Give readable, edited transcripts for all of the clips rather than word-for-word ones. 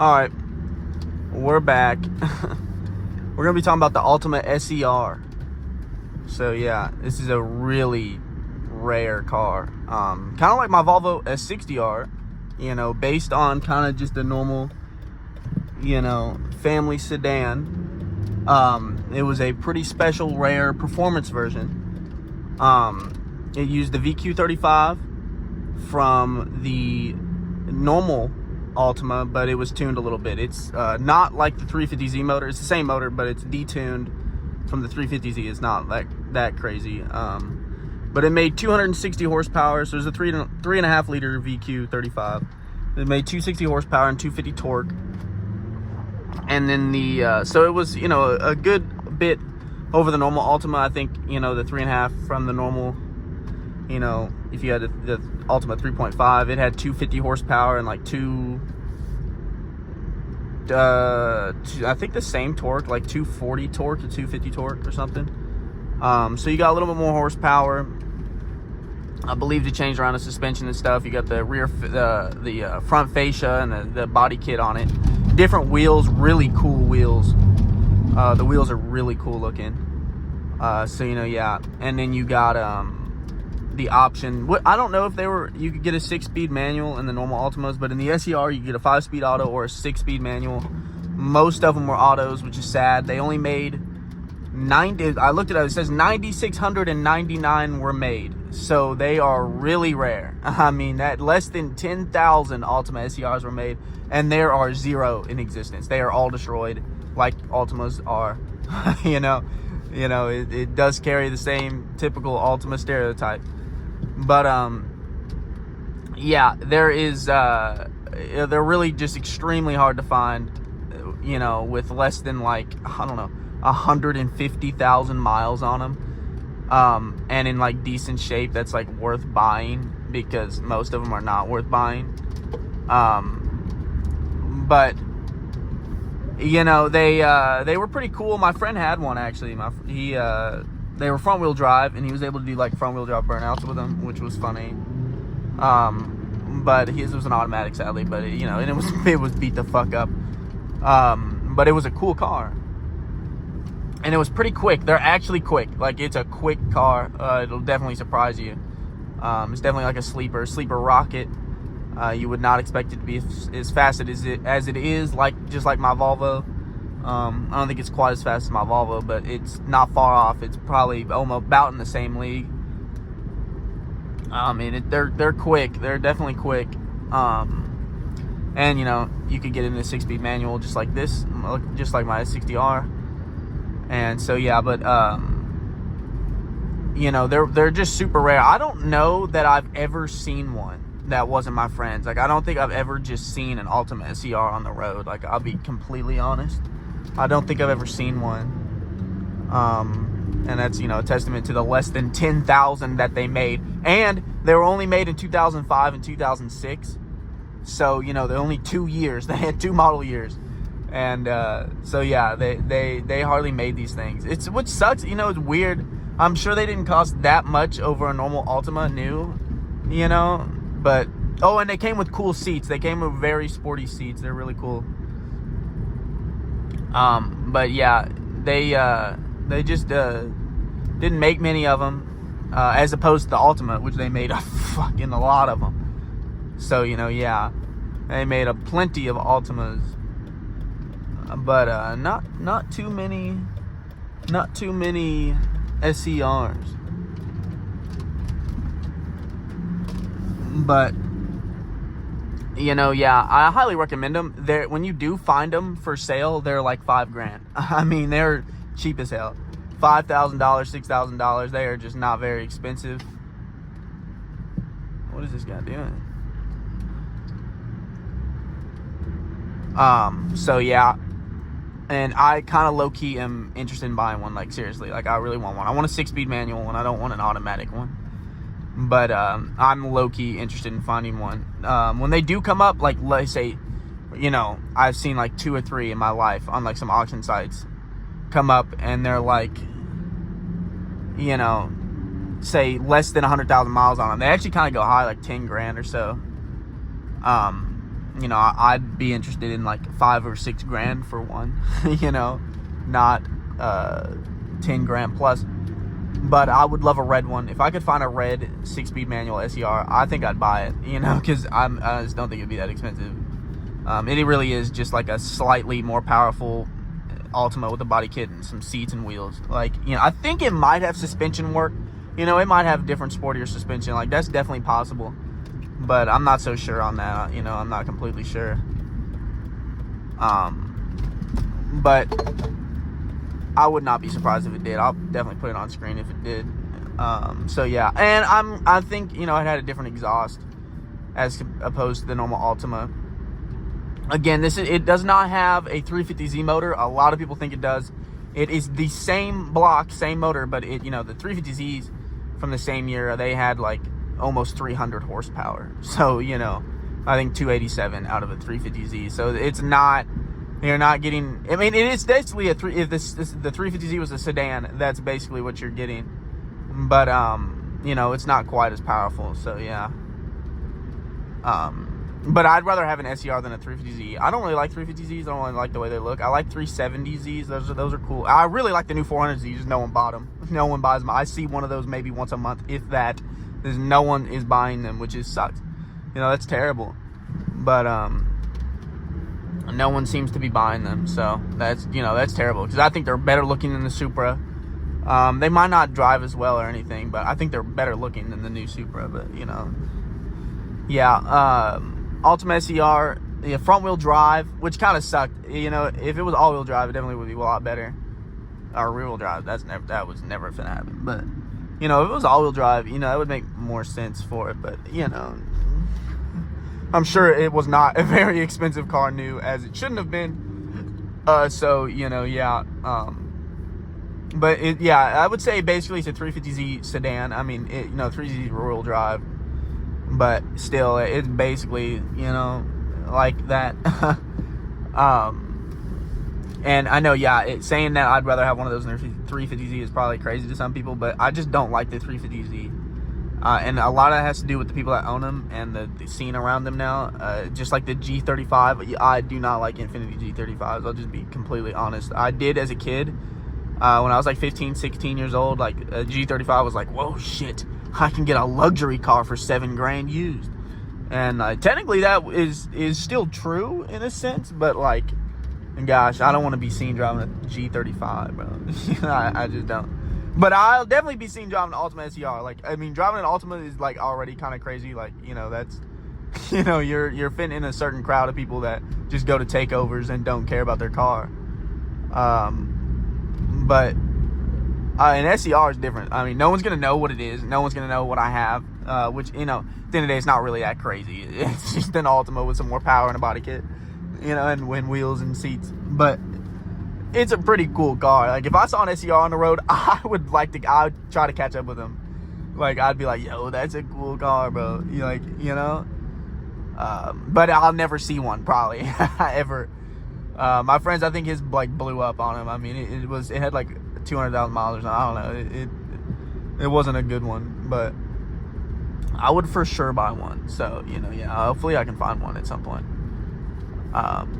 All right, we're back. We're gonna be talking about the Altima SER. So yeah, this is a really rare car. Kind of like my Volvo S60R, based on kind of just a normal, family sedan. It was a pretty special, rare performance version. It used the VQ35 from the normal Altima, but it was tuned a little bit. It's not like the 350Z motor. It's the same motor, but it's detuned from the 350Z. It's not that crazy. But it made 260 horsepower. So it was a 3.5 liter VQ35. It made 260 horsepower and 250 torque. And then so it was, a good bit over the normal Altima. I think, the 3.5 from the normal, if you had the Altima 3.5, it had 250 horsepower and like I think the same torque, like 240 torque to 250 torque or something. So you got a little bit more horsepower. I believe to change around the suspension and stuff. You got the rear, the front fascia and the body kit on it. Different wheels, really cool wheels. The wheels are really cool looking. So yeah. And then you got the option. I don't know if you could get a 6-speed manual in the normal Altimas, but in the SER you get a 5-speed auto or a 6-speed manual. Most of them were autos, which is sad. They only made 90. I looked it up. It says 9,699 were made. So they are really rare. I mean, that less than 10,000 Altima SERs were made, and there are 0 in existence. They are all destroyed, like Altimas are. It does carry the same typical Altima stereotype. But yeah, they're really just extremely hard to find, with less than, like, I don't know, 150,000 miles on them. And in like decent shape that's like worth buying, because most of them are not worth buying. But they were pretty cool. My friend had one actually. They were front wheel drive, and he was able to do like front wheel drive burnouts with them, which was funny. But his was an automatic, sadly. But and it was beat the fuck up. But it was a cool car. And it was pretty quick. They're actually quick. Like, it's a quick car. It'll definitely surprise you. It's definitely like a sleeper rocket. You would not expect it to be as fast as it is, just like my Volvo. I don't think it's quite as fast as my Volvo, but it's not far off. It's probably almost about in the same league. They're quick. They're definitely quick. And you could get in a 6-speed manual just like this, just like my S60R. And so yeah, but they're just super rare. I don't know that I've ever seen one that wasn't my friend's. Like, I don't think I've ever just seen an Altima SER on the road. Like, I'll be completely honest, I don't think I've ever seen one. And that's a testament to the less than 10,000 that they made, and they were only made in 2005 and 2006. So they're only 2 years. They had 2 model years. And so yeah, they hardly made these things. It's what sucks, it's weird. I'm sure they didn't cost that much over a normal Altima new, but and they came with cool seats. They came with very sporty seats. They're really cool. But yeah, they just didn't make many of them, as opposed to the Altima, which they made a fucking lot of them. So yeah, they made a plenty of Altimas. But not too many SERs. But yeah, I highly recommend them. When you do find them for sale, they're like $5,000. I mean, they're cheap as hell. $5,000, $6,000. They are just not very expensive. What is this guy doing? So yeah. And I kind of low-key am interested in buying one, like, seriously. Like, I really want one. I want a 6-speed manual, and I don't want an automatic one. But I'm low-key interested in finding one. When they do come up, like, let's say, I've seen, like, 2 or 3 in my life on, like, some auction sites come up, and they're, like, say, less than 100,000 miles on them. They actually kind of go high, like $10,000 or so. you know, I'd be interested in like 5 or 6 grand for one, you know, not 10 grand plus. But I would love a red one. If I could find a red 6-speed manual SER, I think I'd buy it, you know, because I just don't think it'd be that expensive. It really is just like a slightly more powerful Altima with a body kit and some seats and wheels. Like, you know, I think it might have suspension work. You know, it might have different sportier suspension. Like, that's definitely possible. But I'm not so sure on that. You know, I'm not completely sure. But I would not be surprised if it did. I'll definitely put it on screen if it did. So yeah, and I think, you know, it had a different exhaust as opposed to the normal Altima. Again, it does not have a 350Z motor. A lot of people think it does. It is the same block, same motor, but it, you know, the 350Zs from the same year, they had like almost 300 horsepower. So, you know, I think 287 out of a 350Z. So it's not, you're not getting, I mean, it is basically if the 350Z was a sedan, that's basically what you're getting. But, you know, it's not quite as powerful. So, yeah. But I'd rather have an SER than a 350Z. I don't really like 350Zs. I don't really like the way they look. I like 370Zs. Those are cool. I really like the new 400Zs. Just no one bought them. No one buys them. I see one of those maybe once a month, if that. There's no one is buying them, which is sucks. You know, that's terrible. But no one seems to be buying them. So that's, you know, that's terrible, because I think they're better looking than the Supra. They might not drive as well or anything, but I think they're better looking than the new Supra. But, you know, yeah. Altima SER, yeah, front wheel drive, which kind of sucked. You know, if it was all wheel drive, it definitely would be a lot better. Or rear wheel drive, that was never gonna happen. But, you know, if it was all wheel drive, you know, that would make more sense for it. But, you know, I'm sure it was not a very expensive car new, as it shouldn't have been. So, you know, yeah. But yeah, I would say basically it's a 350Z sedan. I mean, you know, 350Z rear wheel drive. But still, it's basically, you know, like that. And I know, yeah, saying that I'd rather have one of those than a 350Z is probably crazy to some people, but I just don't like the 350Z. And a lot of it has to do with the people that own them and the scene around them now. Just like the G35, I do not like Infiniti G35s. I'll just be completely honest. I did as a kid. When I was like 15, 16 years old, like a G35 was like, whoa, shit. I can get a luxury car for $7 grand used. And technically that is still true in a sense, but like, gosh, I don't want to be seen driving a G35, bro. I just don't. But I'll definitely be seen driving an Altima SER. Like, I mean, driving an Altima is like already kind of crazy. Like, you know, that's, you know, you're fitting in a certain crowd of people that just go to takeovers and don't care about their car. But an SER is different. I mean, no one's going to know what it is. No one's going to know what I have, which, you know, at the end of the day, it's not really that crazy. It's just an Altima with some more power and a body kit, you know, and wheels and seats. But it's a pretty cool car. Like, if I saw an SER on the road, I would try to catch up with them. Like, I'd be like, yo, that's a cool car, bro. Like, you know? But I'll never see one, probably, ever. My friends, I think his, like, blew up on him. I mean, it had, like, 200,000 miles or something. I don't know. It wasn't a good one, but I would for sure buy one. So, you know, yeah, hopefully I can find one at some point.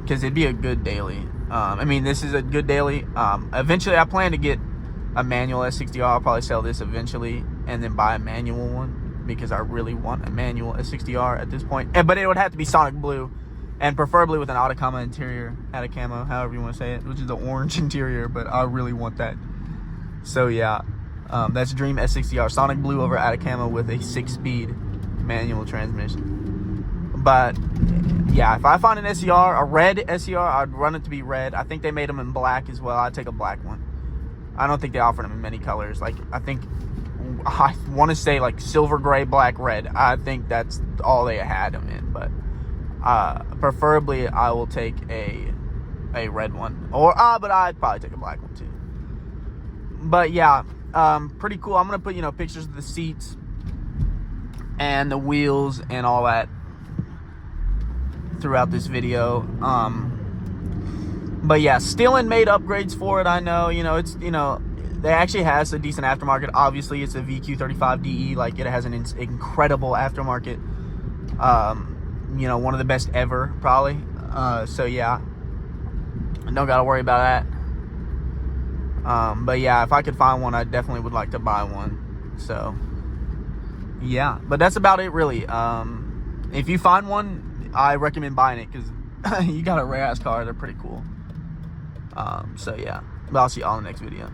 Because it'd be a good daily. I mean, this is a good daily. Eventually, I plan to get a manual S60R. I'll probably sell this eventually and then buy a manual one, because I really want a manual S60R at this point. But it would have to be Sonic Blue, and preferably with an Atacama interior, Atacama, however you want to say it, which is the orange interior, but I really want that. So yeah, that's Dream S60R, Sonic Blue over Atacama with a 6-speed manual transmission. But yeah, if I find an SER, a red SER, I'd run it to be red. I think they made them in black as well. I'd take a black one. I don't think they offer them in many colors. Like, I want to say like silver, gray, black, red. I think that's all they had them in. But preferably, I will take a red one. But I'd probably take a black one too. But yeah, pretty cool. I'm gonna put, you know, pictures of the seats and the wheels and all that throughout this video. But yeah, still made upgrades for it. I know, you know, it's, you know, they actually has a decent aftermarket. Obviously, it's a VQ35DE. Like, it has an incredible aftermarket. you know, one of the best ever, probably. So yeah, don't gotta worry about that. But yeah, if I could find one, I definitely would like to buy one. So yeah, but that's about it, really. If you find one, I recommend buying it, because you got a rare ass car. They're pretty cool. So yeah, but I'll see y'all in the next video.